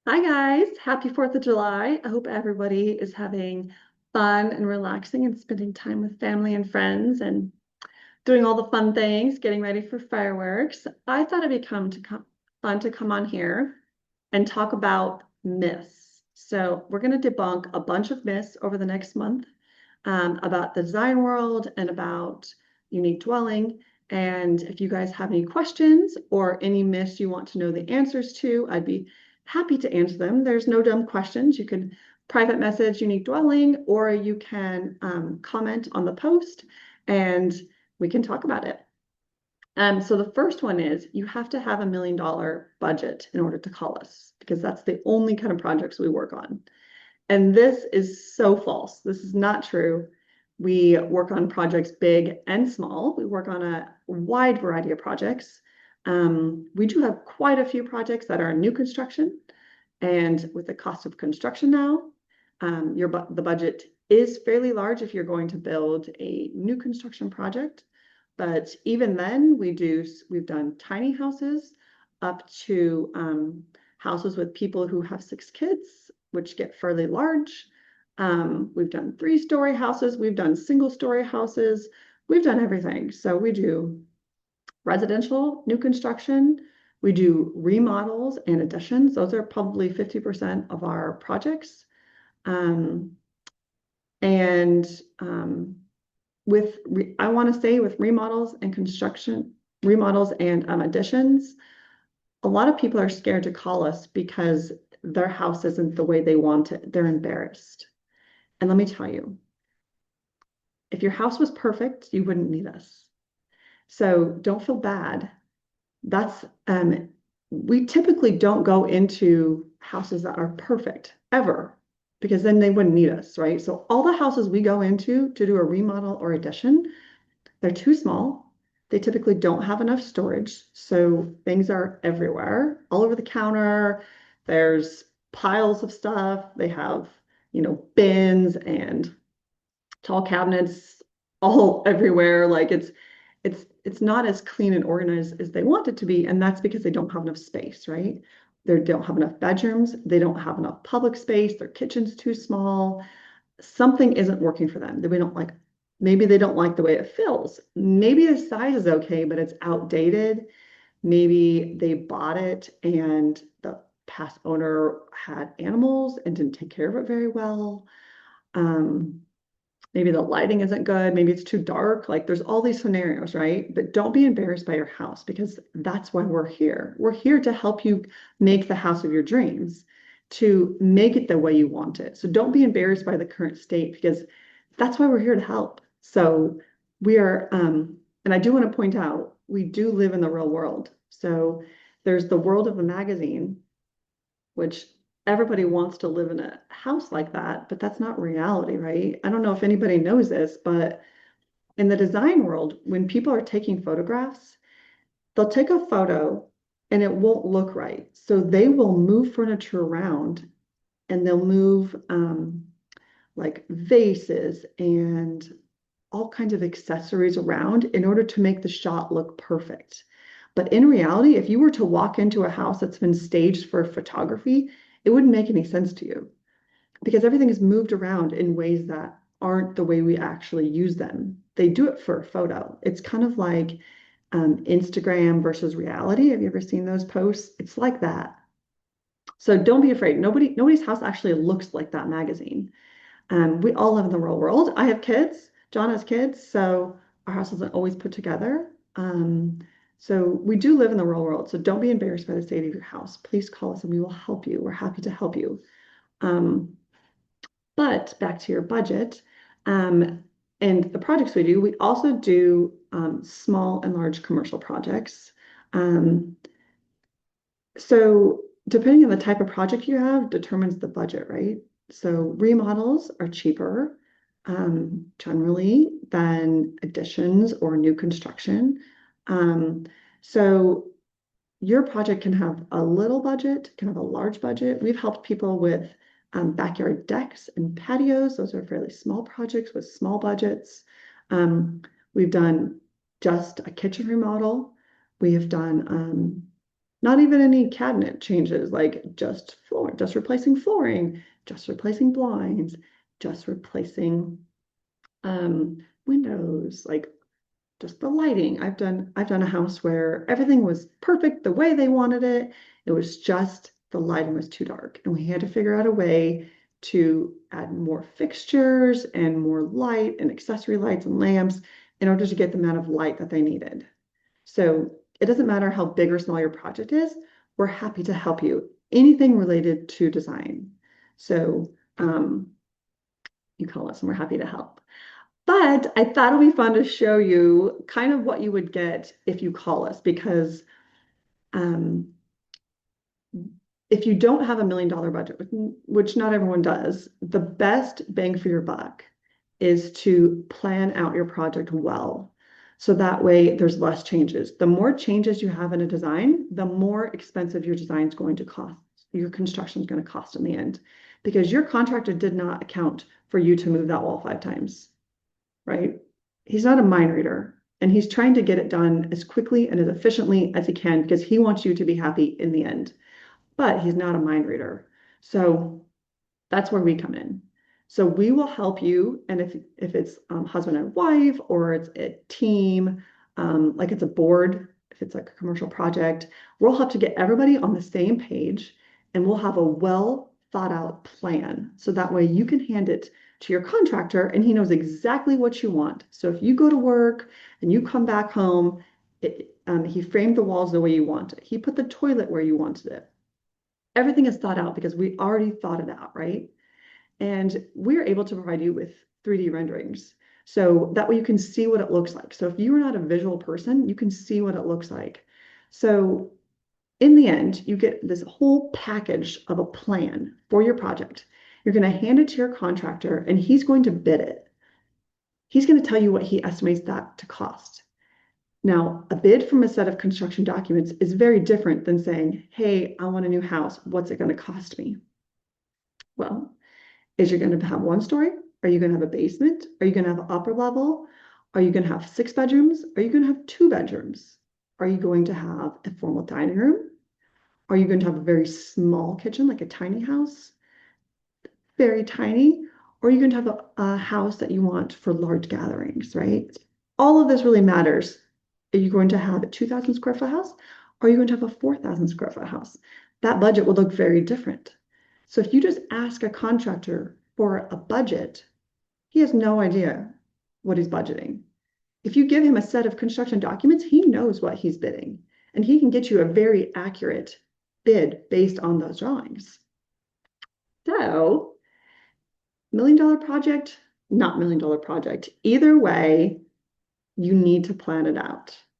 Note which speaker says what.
Speaker 1: Hi guys, happy 4th of July. I hope everybody is having fun and relaxing and spending time with family and friends and doing all the fun things, getting ready for fireworks. I thought it'd fun to come on here and talk about myths. So we're going to debunk a bunch of myths over the next month about the design world and about unique dwelling. And if you guys have any questions or any myths you want to know the answers to, I'd be happy to answer them. There's no dumb questions. You can private message unique dwelling, or you can comment on the post and we can talk about it. So the first one is you have to have $1 million budget in order to call us because that's the only kind of projects we work on. And this is so false. This is not true. We work on projects big and small. We work on a wide variety of projects. We do have quite a few projects that are new construction. And with the cost of construction now, the budget is fairly large if you're going to build a new construction project. But even then, we've done tiny houses up to houses with people who have 6 kids, which get fairly large. We've done 3-story houses, we've done single-story houses, we've done everything. So we do residential new construction, we do remodels and additions. Those are probably 50% of our projects. Um, and I want to say with remodels and construction, remodels and additions, a lot of people are scared to call us because their house isn't the way they want it. They're embarrassed. And let me tell you, if your house was perfect, you wouldn't need us. So don't feel bad. That's we typically don't go into houses that are perfect ever because then they wouldn't need us, right? So all the houses we go into to do a remodel or addition, they're too small. They typically don't have enough storage. So things are everywhere, all over the counter. There's piles of stuff. They have, bins and tall cabinets all everywhere. Like it's not as clean and organized as they want it to be. And that's because they don't have enough space, right? They don't have enough bedrooms. They don't have enough public space. Their kitchen's too small. Something isn't working for them. Maybe they don't like the way it feels. Maybe the size is okay, but it's outdated. Maybe they bought it and the past owner had animals and didn't take care of it very well. Um, Maybe the lighting isn't good. Maybe it's too dark. Like there's all these scenarios, right? But don't be embarrassed by your house because that's why we're here. We're here to help you make the house of your dreams, to make it the way you want it. So don't be embarrassed by the current state because that's why we're here to help. So we are, and I do want to point out, we do live in the real world. So there's the world of the magazine, which everybody wants to live in a house like that, but that's not reality, right? I don't know if anybody knows this, but in the design world, when people are taking photographs, they'll take a photo and it won't look right. So they will move furniture around and they'll move like vases and all kinds of accessories around in order to make the shot look perfect. But in reality, if you were to walk into a house that's been staged for photography, it wouldn't make any sense to you because everything is moved around in ways that aren't the way we actually use them. They do it for a photo. It's kind of like Instagram versus reality. Have you ever seen those posts? It's like that. So don't be afraid. Nobody's house actually looks like that magazine. We all live in the real world. I have kids. John has kids, so our house isn't always put together. So we do live in the real world. So don't be embarrassed by the state of your house. Please call us and we will help you. We're happy to help you. Um, but back to your budget, and the projects we do, we also do small and large commercial projects. Um, so depending on the type of project you have determines the budget, right? So remodels are cheaper generally than additions or new construction. Um, so your project can have a little budget, can have a large budget. We've helped people with backyard decks and patios. Those are fairly small projects with small budgets. We've done just a kitchen remodel. We have done Not even any cabinet changes, like just floor, just replacing flooring, just replacing blinds, just replacing windows, like just the lighting. I've done a house where everything was perfect the way they wanted it. It was just the lighting was too dark, and we had to figure out a way to add more fixtures and more light and accessory lights and lamps in order to get the amount of light that they needed. So it doesn't matter how big or small your project is, we're happy to help you. Anything related to design. So you call us and we're happy to help. But I thought it'd be fun to show you kind of what you would get if you call us, because um, if you don't have $1 million budget, which not everyone does, the best bang for your buck is to plan out your project well. So that way there's less changes. The more changes you have in a design, the more expensive your design is going to cost. Your construction is going to cost in the end, because your contractor did not account for you to move that wall 5 times, right? He's not a mind reader, and he's trying to get it done as quickly and as efficiently as he can because he wants you to be happy in the end, but he's not a mind reader. So that's where we come in. So we will help you. And if it's husband and wife, or it's a team, like it's a board, if it's like a commercial project, we'll help to get everybody on the same page, and we'll have a well thought out plan. So that way you can hand it to your contractor and he knows exactly what you want. So if you go to work and you come back home, he framed the walls the way you want it. He put the toilet where you wanted it. Everything is thought out because we already thought it out, right? And we're able to provide you with 3D renderings. So that way you can see what it looks like. So if you are not a visual person, you can see what it looks like. So in the end, you get this whole package of a plan for your project. You're going to hand it to your contractor and he's going to bid it. He's going to tell you what he estimates that to cost. Now, a bid from a set of construction documents is very different than saying, hey, I want a new house. What's it going to cost me? Well, is you're going to have 1 story? Are you going to have a basement? Are you going to have an upper level? Are you going to have 6 bedrooms? Are you going to have 2 bedrooms? Are you going to have a formal dining room? Are you going to have a very small kitchen, like a tiny house? Very tiny? Or are you going to have a house that you want for large gatherings, right? All of this really matters. Are you going to have a 2,000 square foot house? Or are you going to have a 4,000 square foot house? That budget will look very different. So if you just ask a contractor for a budget, he has no idea what he's budgeting. If you give him a set of construction documents, he knows what he's bidding, and he can get you a very accurate bid based on those drawings. So, $1 million project, not $1 million project. Either way, you need to plan it out.